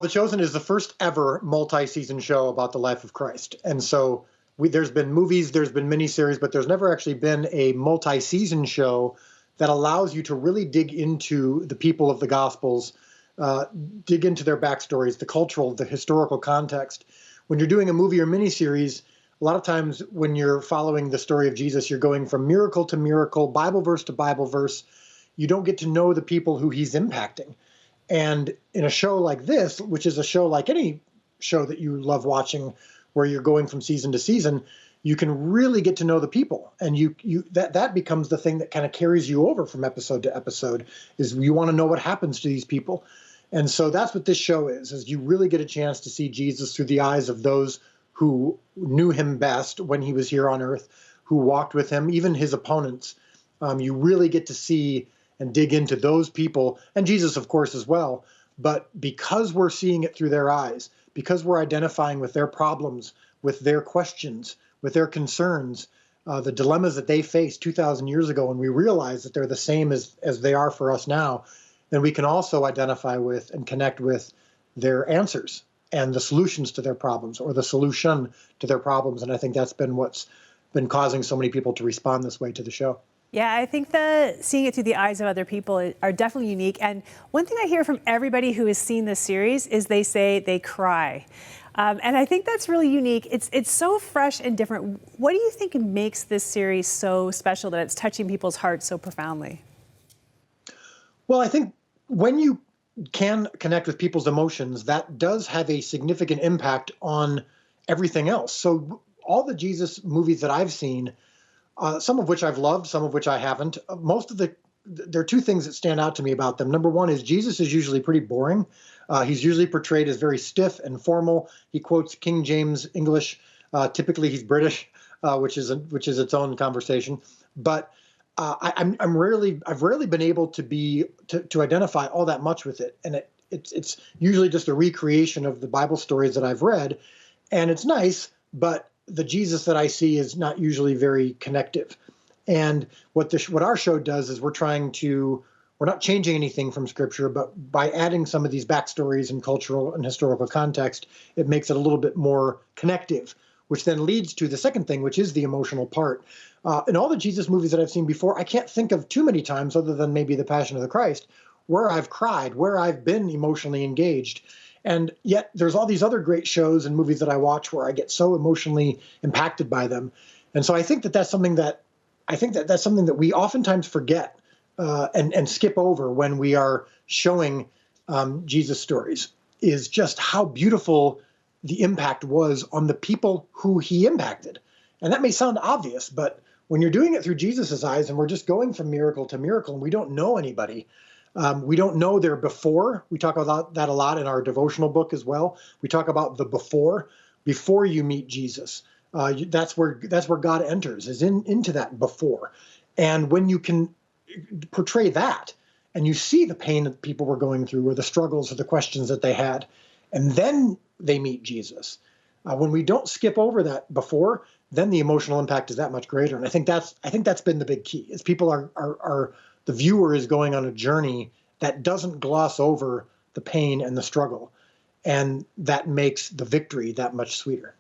The Chosen is the first ever multi-season show about the life of Christ. And so there's been movies, there's been miniseries, but there's never actually been a multi-season show that allows you to really dig into the people of the Gospels, dig into their backstories, the cultural, the historical context. When you're doing a movie or miniseries, a lot of times when you're following the story of Jesus, you're going from miracle to miracle, Bible verse to Bible verse. You don't get to know the people who he's impacting. And in a show like this, which is a show like any show that you love watching, where you're going from season to season, you can really get to know the people, and that becomes the thing that kind of carries you over from episode to episode. Is you want to know what happens to these people, and so that's what this show is you really get a chance to see Jesus through the eyes of those who knew him best when he was here on earth, who walked with him, even his opponents. You really get to see and dig into those people, and Jesus, of course, as well. But because we're seeing it through their eyes, because we're identifying with their problems, with their questions, with their concerns, the dilemmas that they faced 2,000 years ago, and we realize that they're the same as they are for us now, then we can also identify with and connect with their answers and the solutions to their problems, or the solution to their problems. And I think that's been what's been causing so many people to respond this way to the show. Yeah, I think that seeing it through the eyes of other people are definitely unique. And one thing I hear from everybody who has seen this series is they say they cry. And I think that's really unique. It's so fresh and different. What do you think makes this series so special that it's touching people's hearts so profoundly? Well, I think when you can connect with people's emotions, that does have a significant impact on everything else. So all the Jesus movies that I've seen, some of which I've loved, some of which I haven't. There are two things that stand out to me about them. Number one is Jesus is usually pretty boring. He's usually portrayed as very stiff and formal. He quotes King James English. Typically, he's British, which is its own conversation. But I've rarely been able to identify all that much with it, and it's usually just a recreation of the Bible stories that I've read, and it's nice, but the Jesus that I see is not usually very connective. And what our show does is we're not changing anything from Scripture, but by adding some of these backstories and cultural and historical context, it makes it a little bit more connective, which then leads to the second thing, which is the emotional part. In all the Jesus movies that I've seen before, I can't think of too many times, other than maybe The Passion of the Christ, where I've cried, where I've been emotionally engaged. And yet there's all these other great shows and movies that I watch where I get so emotionally impacted by them. And so I think that's something that we oftentimes forget and skip over when we are showing Jesus stories, is just how beautiful the impact was on the people who he impacted. And that may sound obvious, but when you're doing it through Jesus's eyes, and we're just going from miracle to miracle, and we don't know anybody, we don't know their before. We talk about that a lot in our devotional book as well. We talk about the before you meet Jesus. That's where God enters, is into that before. And when you can portray that, and you see the pain that people were going through, or the struggles, or the questions that they had, and then they meet Jesus. When we don't skip over that before, then the emotional impact is that much greater. And I think that's been the big key, is people are the viewer is going on a journey that doesn't gloss over the pain and the struggle, and that makes the victory that much sweeter.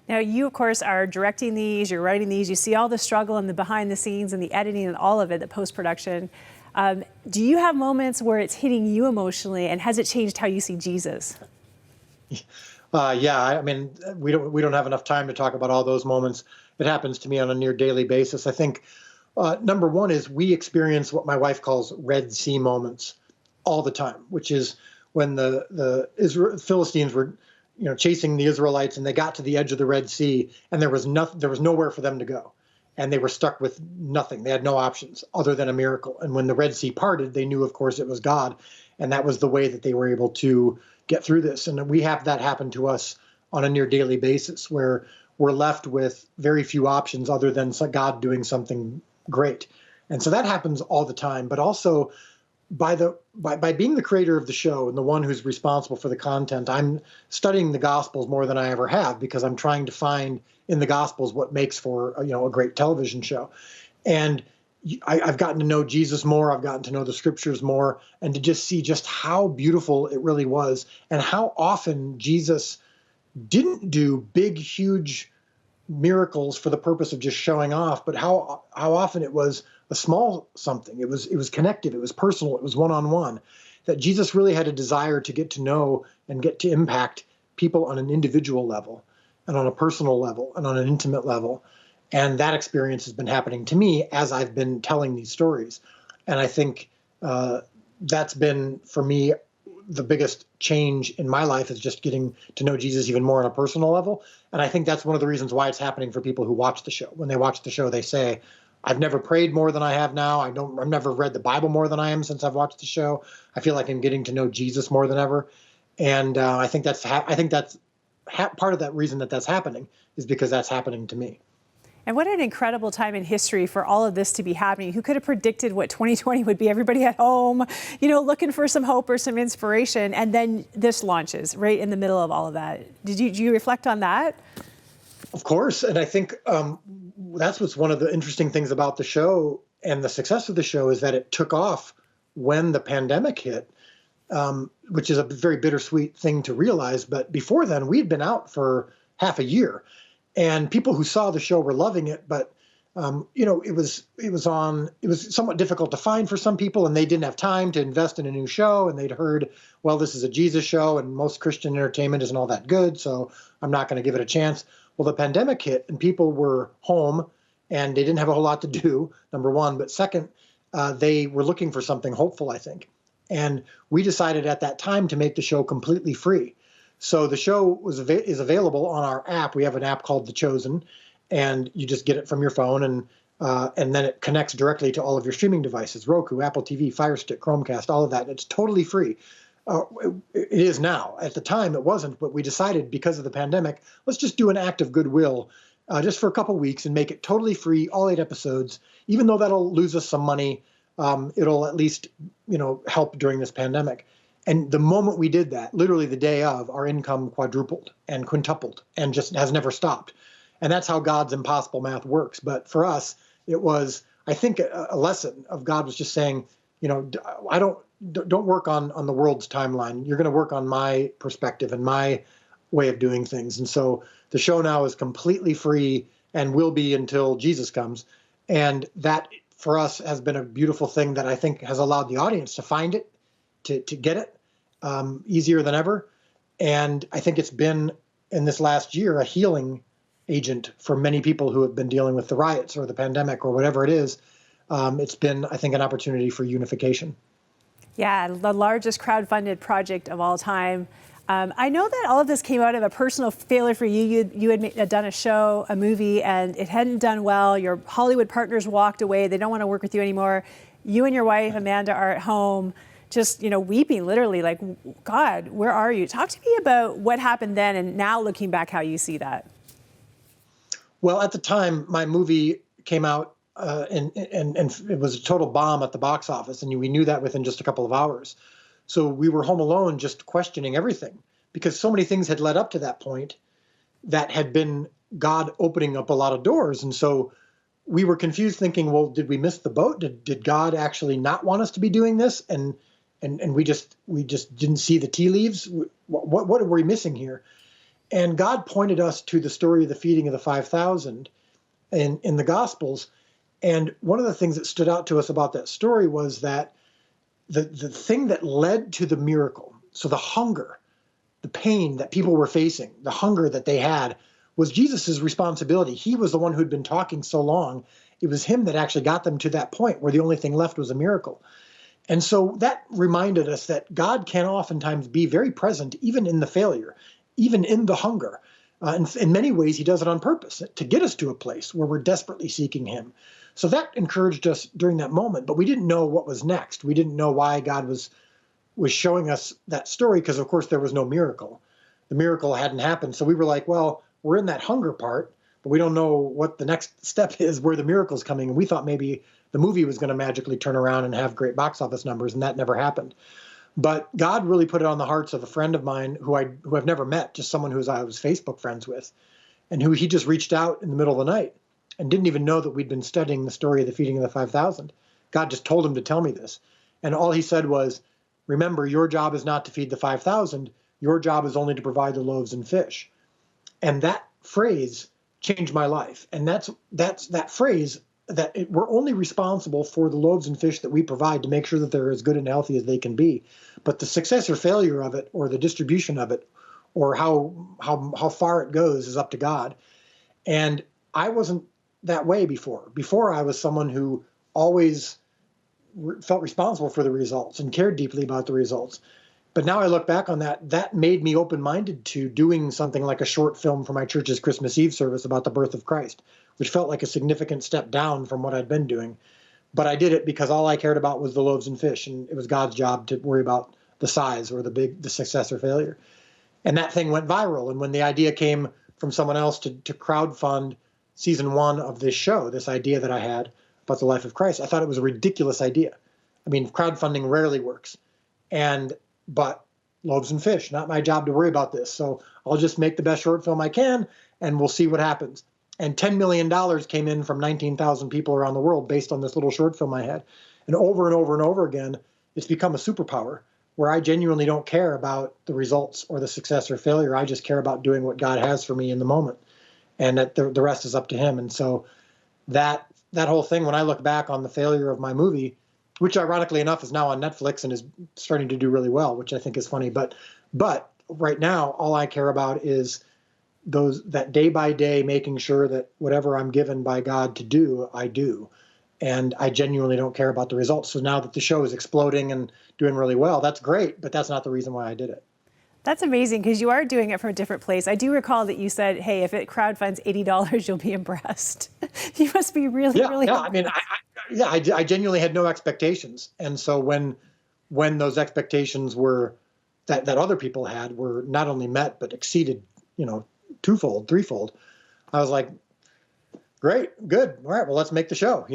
Now, you, of course, are directing these, you're writing these, you see all the struggle and the behind the scenes and the editing and all of it, the post-production. Do you have moments where it's hitting you emotionally, and has it changed how you see Jesus? Yeah, I mean, we don't have enough time to talk about all those moments. It happens to me on a near daily basis. I think number one is we experience what my wife calls Red Sea moments all the time, which is when the Philistines were, chasing the Israelites, and they got to the edge of the Red Sea, and there was nowhere for them to go, and they were stuck with nothing. They had no options other than a miracle. And when the Red Sea parted, they knew, of course, it was God, and that was the way that they were able to get through this. And we have that happen to us on a near daily basis, where we're left with very few options other than God doing something great. And so that happens all the time. But also by being the creator of the show and the one who's responsible for the content, I'm studying the Gospels more than I ever have, because I'm trying to find in the Gospels what makes for a great television show. And I've gotten to know Jesus more. I've gotten to know the scriptures more, and to just see just how beautiful it really was, and how often Jesus didn't do big, huge miracles for the purpose of just showing off, but how often it was a small something. It was connected. It was personal. It was one-on-one. That Jesus really had a desire to get to know and get to impact people on an individual level, and on a personal level, and on an intimate level. And that experience has been happening to me as I've been telling these stories. And I think that's been, for me, the biggest change in my life, is just getting to know Jesus even more on a personal level. And I think that's one of the reasons why it's happening for people who watch the show. When they watch the show, they say, I've never prayed more than I have now. I've never read the Bible more than I am since I've watched the show. I feel like I'm getting to know Jesus more than ever. And I think that's part of that reason that's happening, is because that's happening to me. And what an incredible time in history for all of this to be happening. Who could have predicted what 2020 would be? Everybody at home, looking for some hope or some inspiration. And then this launches right in the middle of all of that. Do you reflect on that? Of course. And I think that's what's one of the interesting things about the show, and the success of the show, is that it took off when the pandemic hit, which is a very bittersweet thing to realize. But before then, we'd been out for half a year. And people who saw the show were loving it, but it was somewhat difficult to find for some people, and they didn't have time to invest in a new show, and they'd heard, well, this is a Jesus show, and most Christian entertainment isn't all that good, so I'm not going to give it a chance. Well, the pandemic hit, and people were home, and they didn't have a whole lot to do, number one, but second, they were looking for something hopeful, I think. And we decided at that time to make the show completely free. So the show is available on our app. We have an app called The Chosen, and you just get it from your phone, and then it connects directly to all of your streaming devices: Roku, Apple TV, Fire Stick, Chromecast, all of that. It's totally free. It is now. At the time, it wasn't, but we decided, because of the pandemic, let's just do an act of goodwill just for a couple weeks and make it totally free, all 8 episodes. Even though that'll lose us some money, it'll at least help during this pandemic. And the moment we did that, literally the day of, our income quadrupled and quintupled and just has never stopped. And that's how God's impossible math works. But for us, it was, I think, a lesson of God was just saying, don't work on the world's timeline. You're going to work on my perspective and my way of doing things. And so the show now is completely free and will be until Jesus comes. And that, for us, has been a beautiful thing that I think has allowed the audience to find it, to get it easier than ever. And I think it's been, in this last year, a healing agent for many people who have been dealing with the riots or the pandemic or whatever it is. It's been, I think, an opportunity for unification. Yeah, the largest crowdfunded project of all time. I know that all of this came out of a personal failure for you. You had done a show, a movie, and it hadn't done well. Your Hollywood partners walked away. They don't want to work with you anymore. You and your wife, Amanda, are at home, just, weeping, literally, like, God, where are you? Talk to me about what happened then, and now looking back, how you see that. Well, at the time, my movie came out and it was a total bomb at the box office, and we knew that within just a couple of hours. So we were home alone, just questioning everything, because so many things had led up to that point that had been God opening up a lot of doors. And so we were confused, thinking, well, did we miss the boat? Did God actually not want us to be doing this? And we just didn't see the tea leaves. What were we missing here? And God pointed us to the story of the feeding of the 5,000 in the Gospels. And one of the things that stood out to us about that story was that the thing that led to the miracle, so the hunger, the pain that people were facing, the hunger that they had, was Jesus's responsibility. He was the one who'd been talking so long. It was him that actually got them to that point where the only thing left was a miracle. And so that reminded us that God can oftentimes be very present, even in the failure, even in the hunger. And in many ways, he does it on purpose to get us to a place where we're desperately seeking him. So that encouraged us during that moment, but we didn't know what was next. We didn't know why God was showing us that story, because, of course, there was no miracle. The miracle hadn't happened. So we were like, well, we're in that hunger part, but we don't know what the next step is, where the miracle's coming. And we thought maybe the movie was going to magically turn around and have great box office numbers, and that never happened. But God really put it on the hearts of a friend of mine who I've never met, just someone who I was Facebook friends with, and who he just reached out in the middle of the night and didn't even know that we'd been studying the story of the feeding of the 5,000. God just told him to tell me this. And all he said was, remember, your job is not to feed the 5,000. Your job is only to provide the loaves and fish. And that phrase changed my life. And that's that phrase that we're only responsible for the loaves and fish that we provide to make sure that they're as good and healthy as they can be. But the success or failure of it, or the distribution of it, or how far it goes is up to God. And I wasn't that way before. Before, I was someone who always felt responsible for the results and cared deeply about the results. But now I look back on that, that made me open-minded to doing something like a short film for my church's Christmas Eve service about the birth of Christ, which felt like a significant step down from what I'd been doing. But I did it because all I cared about was the loaves and fish, and it was God's job to worry about the size or the success or failure. And that thing went viral. And when the idea came from someone else to crowdfund season 1 of this show, this idea that I had about the life of Christ, I thought it was a ridiculous idea. I mean, crowdfunding rarely works. But loaves and fish, not my job to worry about this. So I'll just make the best short film I can, and we'll see what happens. And $10 million came in from 19,000 people around the world based on this little short film I had. And over again, it's become a superpower where I genuinely don't care about the results or the success or failure. I just care about doing what God has for me in the moment. And that the rest is up to him. And so that whole thing, when I look back on the failure of my movie, which ironically enough is now on Netflix and is starting to do really well, which I think is funny. But right now, all I care about is that day by day, making sure that whatever I'm given by God to do, I do. And I genuinely don't care about the results. So now that the show is exploding and doing really well, that's great, but that's not the reason why I did it. That's amazing, because you are doing it from a different place. I do recall that you said, hey, if it crowdfunds $80, you'll be impressed. You must be really Yeah, I mean, I genuinely had no expectations. And so when those expectations were that other people had were not only met, but exceeded, twofold, threefold, I was like, great, good. All right, well, let's make the show,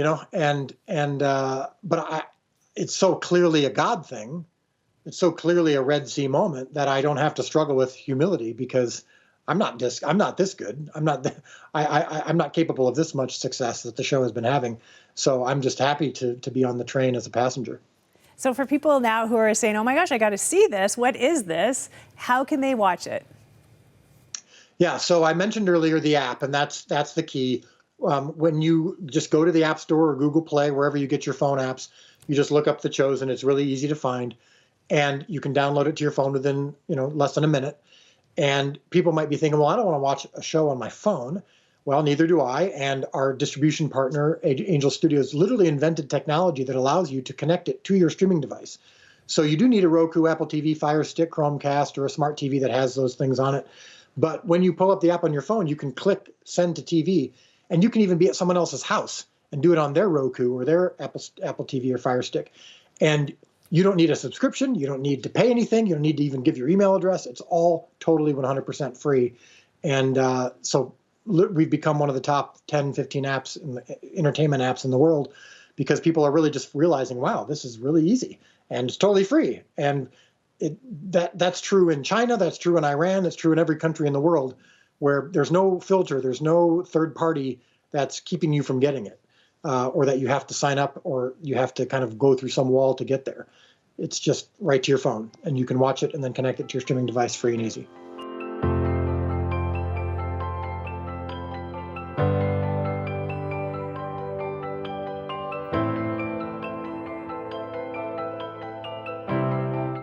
but it's so clearly a God thing. It's so clearly a Red Sea moment that I don't have to struggle with humility, because I'm not this good. I'm not capable of this much success that the show has been having. So I'm just happy to be on the train as a passenger. So for people now who are saying, oh my gosh, I got to see this. What is this? How can they watch it? Yeah, so I mentioned earlier the app, and that's the key. When you just go to the App Store or Google Play, wherever you get your phone apps, you just look up The Chosen. It's really easy to find. And you can download it to your phone within, less than a minute. And people might be thinking, well, I don't want to watch a show on my phone. Well, neither do I. And our distribution partner, VidAngel Studios, literally invented technology that allows you to connect it to your streaming device. So you do need a Roku, Apple TV, Fire Stick, Chromecast, or a smart TV that has those things on it. But when you pull up the app on your phone, you can click Send to TV, and you can even be at someone else's house and do it on their Roku or their Apple TV or Fire Stick. And you don't need a subscription. You don't need to pay anything. You don't need to even give your email address. It's all totally 100% free. And so we've become one of the top 10, 15 apps, entertainment apps in the world, because people are really just realizing, wow, this is really easy and it's totally free. And that's true in China. That's true in Iran. That's true in every country in the world where there's no filter. There's no third party that's keeping you from getting it. Or that you have to sign up, or you have to kind of go through some wall to get there. It's just right to your phone, and you can watch it and then connect it to your streaming device free and easy.